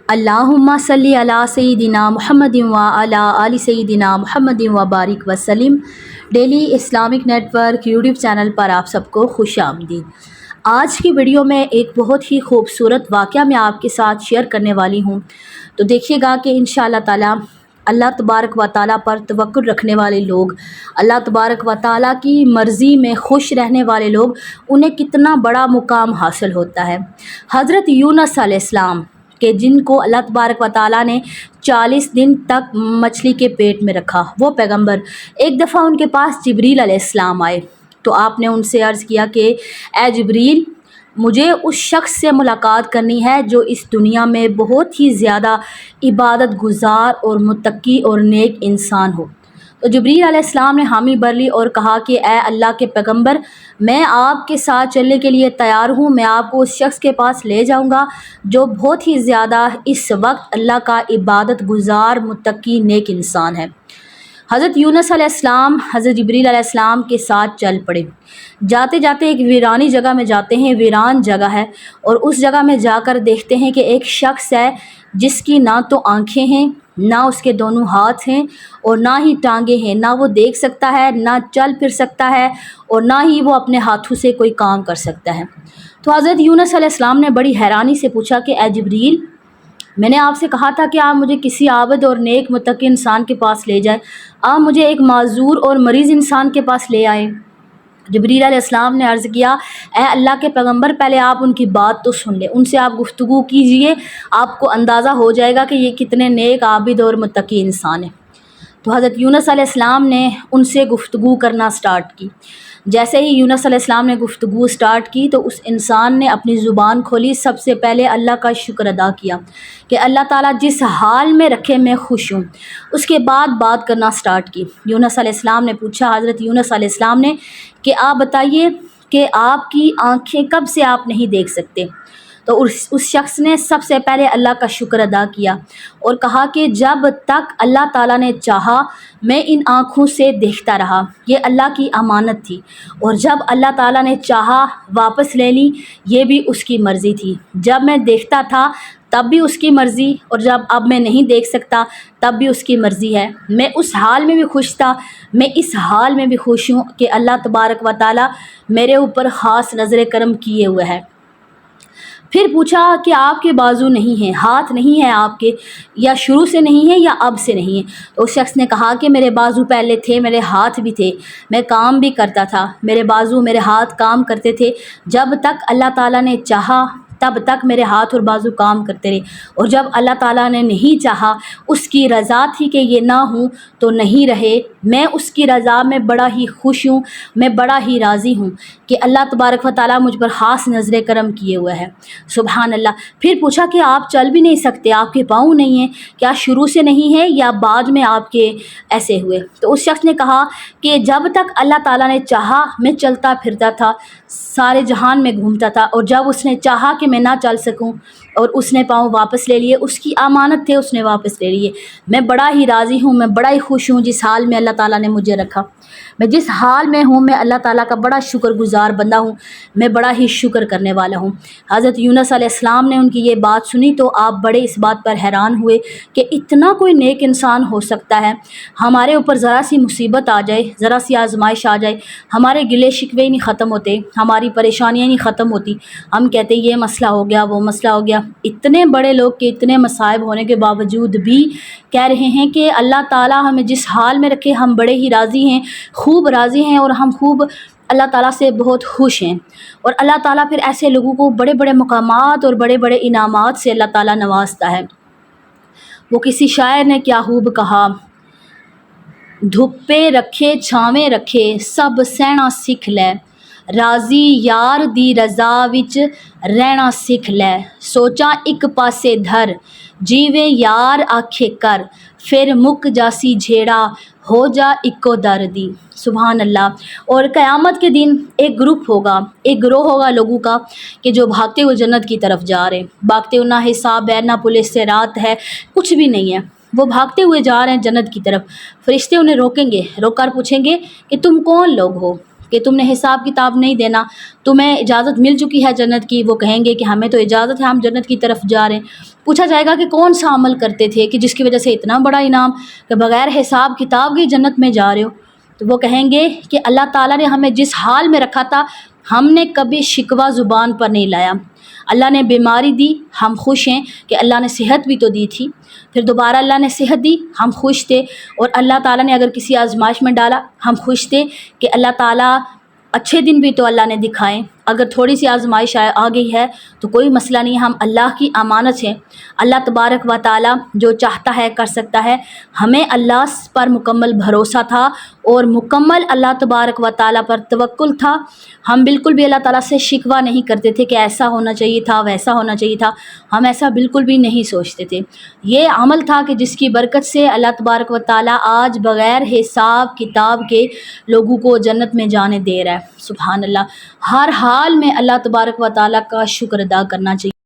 اللہم صلی علی سیدنا محمد و علی آل سیدنا محمد و بارک وسلم۔ Daily Islamic network YouTube channel پر آپ سب کو خوش آمدید۔ آج کی ویڈیو میں ایک بہت ہی خوبصورت واقعہ میں آپ کے ساتھ شیئر کرنے والی ہوں، تو دیکھیے گا کہ انشاءاللہ تعالی اللہ تبارک و تعالیٰ پر توکل رکھنے والے لوگ، اللہ تبارک و تعالیٰ کی مرضی میں خوش رہنے والے لوگ، انہیں کتنا بڑا مقام حاصل ہوتا ہے۔ حضرت یونس علیہ السلام کہ جن کو اللہ تبارک و تعالیٰ نے 40 دن تک مچھلی کے پیٹ میں رکھا، وہ پیغمبر ایک دفعہ ان کے پاس جبریل علیہ السلام آئے، تو آپ نے ان سے عرض کیا کہ اے جبریل، مجھے اس شخص سے ملاقات کرنی ہے جو اس دنیا میں بہت ہی زیادہ عبادت گزار اور متقی اور نیک انسان ہو۔ تو جبریل علیہ السلام نے حامی بھر لی اور کہا کہ اے اللہ کے پیغمبر، میں آپ کے ساتھ چلنے کے لیے تیار ہوں، میں آپ کو اس شخص کے پاس لے جاؤں گا جو بہت ہی زیادہ اس وقت اللہ کا عبادت گزار متقی نیک انسان ہے۔ حضرت یونس علیہ السلام حضرت جبریل علیہ السلام کے ساتھ چل پڑے۔ جاتے جاتے ایک ویرانی جگہ میں جاتے ہیں، ویران جگہ ہے، اور اس جگہ میں جا کر دیکھتے ہیں کہ ایک شخص ہے جس کی نہ تو آنکھیں ہیں، نہ اس کے دونوں ہاتھ ہیں، اور نہ ہی ٹانگیں ہیں، نہ وہ دیکھ سکتا ہے، نہ چل پھر سکتا ہے، اور نہ ہی وہ اپنے ہاتھوں سے کوئی کام کر سکتا ہے۔ تو حضرت یونس علیہ السلام نے بڑی حیرانی سے پوچھا کہ اے جبریل، میں نے آپ سے کہا تھا کہ آپ مجھے کسی عابد اور نیک متقی انسان کے پاس لے جائیں، آپ مجھے ایک معذور اور مریض انسان کے پاس لے آئے۔ جبریل علیہ السلام نے عرض کیا اے اللہ کے پیغمبر، پہلے آپ ان کی بات تو سن لیں، ان سے آپ گفتگو کیجئے، آپ کو اندازہ ہو جائے گا کہ یہ کتنے نیک عابد اور متقی انسان ہیں۔ تو حضرت یونس علیہ السلام نے ان سے گفتگو کرنا سٹارٹ کی۔ جیسے ہی یونس علیہ السلام نے گفتگو سٹارٹ کی تو اس انسان نے اپنی زبان کھولی، سب سے پہلے اللہ کا شکر ادا کیا کہ اللہ تعالیٰ جس حال میں رکھے میں خوش ہوں۔ اس کے بعد بات کرنا سٹارٹ کی۔ یونس علیہ السلام نے پوچھا، حضرت یونس علیہ السلام نے، کہ آپ بتائیے کہ آپ کی آنکھیں کب سے آپ نہیں دیکھ سکتے؟ تو اس شخص نے سب سے پہلے اللہ کا شکر ادا کیا اور کہا کہ جب تک اللہ تعالیٰ نے چاہا میں ان آنکھوں سے دیکھتا رہا، یہ اللہ کی امانت تھی، اور جب اللہ تعالیٰ نے چاہا واپس لے لی، یہ بھی اس کی مرضی تھی۔ جب میں دیکھتا تھا تب بھی اس کی مرضی، اور جب اب میں نہیں دیکھ سکتا تب بھی اس کی مرضی ہے۔ میں اس حال میں بھی خوش تھا، میں اس حال میں بھی خوش ہوں کہ اللہ تبارک و تعالیٰ میرے اوپر خاص نظر کرم کیے ہوئے ہے۔ پھر پوچھا کہ آپ کے بازو نہیں ہیں، ہاتھ نہیں ہیں آپ کے، یا شروع سے نہیں ہیں یا اب سے نہیں ہیں؟ تو اس شخص نے کہا کہ میرے بازو پہلے تھے، میرے ہاتھ بھی تھے، میں کام بھی کرتا تھا، میرے بازو میرے ہاتھ کام کرتے تھے، جب تک اللہ تعالیٰ نے چاہا تب تک میرے ہاتھ اور بازو کام کرتے رہے، اور جب اللہ تعالیٰ نے نہیں چاہا، اس کی رضا تھی کہ یہ نہ ہوں تو نہیں رہے۔ میں اس کی رضا میں بڑا ہی خوش ہوں، میں بڑا ہی راضی ہوں کہ اللہ تبارک و تعالیٰ مجھ پر خاص نظر کرم کیے ہوئے ہے۔ سبحان اللہ۔ پھر پوچھا کہ آپ چل بھی نہیں سکتے، آپ کے پاؤں نہیں ہیں، کیا شروع سے نہیں ہے یا بعد میں آپ کے ایسے ہوئے؟ تو اس شخص نے کہا کہ جب تک اللہ تعالیٰ نے چاہا میں چلتا پھرتا تھا، سارے جہان میں گھومتا تھا، اور جب اس نے چاہا کہ میں نہ چل سکوں اور اس نے پاؤں واپس لے لیے، اس کی امانت تھے، اس نے واپس لے لیے۔ میں بڑا ہی راضی ہوں، میں بڑا ہی خوش ہوں جس حال میں اللہ تعالیٰ نے مجھے رکھا، میں جس حال میں ہوں، میں اللہ تعالیٰ کا بڑا شکر گزار بندہ ہوں، میں بڑا ہی شکر کرنے والا ہوں۔ حضرت یونس علیہ السلام نے ان کی یہ بات سنی تو آپ بڑے اس بات پر حیران ہوئے کہ اتنا کوئی نیک انسان ہو سکتا ہے؟ ہمارے اوپر ذرا سی مصیبت آ جائے، ذرا سی آزمائش آ جائے، ہمارے گلے شکوے نہیں ختم ہوتے، ہماری پریشانیاں نہیں ختم ہوتی، ہم کہتے یہ مسئلہ ہو گیا، وہ مسئلہ ہو گیا۔ اتنے بڑے لوگ کے اتنے مصائب ہونے کے باوجود بھی کہہ رہے ہیں کہ اللہ تعالیٰ ہمیں جس حال میں رکھے ہم بڑے ہی راضی ہیں، خوب راضی ہیں، اور ہم خوب اللہ تعالیٰ سے بہت خوش ہیں۔ اور اللہ تعالیٰ پھر ایسے لوگوں کو بڑے بڑے مقامات اور بڑے بڑے انعامات سے اللہ تعالیٰ نوازتا ہے۔ وہ کسی شاعر نے کیا خوب کہا، دھوپے رکھے چھاویں رکھے سب سہنا سکھ لے، راضی یار دی رضا وچ رہنا سکھ لے، سوچاں ایک پاسے دھر جیویں یار آکھے کر، پھر مک جاسی جھیڑا ہو جا اکو در دی۔ سبحان اللہ۔ اور قیامت کے دن ایک گروپ ہوگا، ایک گروہ ہوگا لوگوں کا کہ جو بھاگتے ہوئے جنت کی طرف جا رہے ہیں، بھاگتے ہوئے، نہ حساب ہے، نہ پولیس سے رات ہے، کچھ بھی نہیں ہے، وہ بھاگتے ہوئے جا رہے ہیں جنت کی طرف۔ فرشتے انہیں روکیں گے، روک کر پوچھیں گے کہ تم کون لوگ ہو؟ کہ تم نے حساب کتاب نہیں دینا، تمہیں اجازت مل چکی ہے جنت کی، وہ کہیں گے کہ ہمیں تو اجازت ہے، ہم جنت کی طرف جا رہے ہیں۔ پوچھا جائے گا کہ کون سا عمل کرتے تھے کہ جس کی وجہ سے اتنا بڑا انعام کہ بغیر حساب کتاب کی جنت میں جا رہے ہو؟ تو وہ کہیں گے کہ اللہ تعالیٰ نے ہمیں جس حال میں رکھا تھا ہم نے کبھی شکوہ زبان پر نہیں لایا۔ اللہ نے بیماری دی، ہم خوش ہیں کہ اللہ نے صحت بھی تو دی تھی، پھر دوبارہ اللہ نے صحت دی، ہم خوش تھے، اور اللہ تعالیٰ نے اگر کسی آزمائش میں ڈالا ہم خوش تھے کہ اللہ تعالیٰ اچھے دن بھی تو اللہ نے دکھائیں، اگر تھوڑی سی آزمائش آ گئی ہے تو کوئی مسئلہ نہیں، ہم اللہ کی امانت ہیں، اللہ تبارک و تعالیٰ جو چاہتا ہے کر سکتا ہے۔ ہمیں اللہ پر مکمل بھروسہ تھا اور مکمل اللہ تبارک و تعالیٰ پر توکل تھا، ہم بالکل بھی اللہ تعالیٰ سے شکوہ نہیں کرتے تھے کہ ایسا ہونا چاہیے تھا، ویسا ہونا چاہیے تھا، ہم ایسا بالکل بھی نہیں سوچتے تھے۔ یہ عمل تھا کہ جس کی برکت سے اللہ تبارک و تعالیٰ آج بغیر حساب کتاب کے لوگوں کو جنت میں جانے دے رہا ہے۔ سبحان اللہ، ہر حال میں اللہ تبارک و تعالیٰ کا شکر ادا کرنا چاہیے۔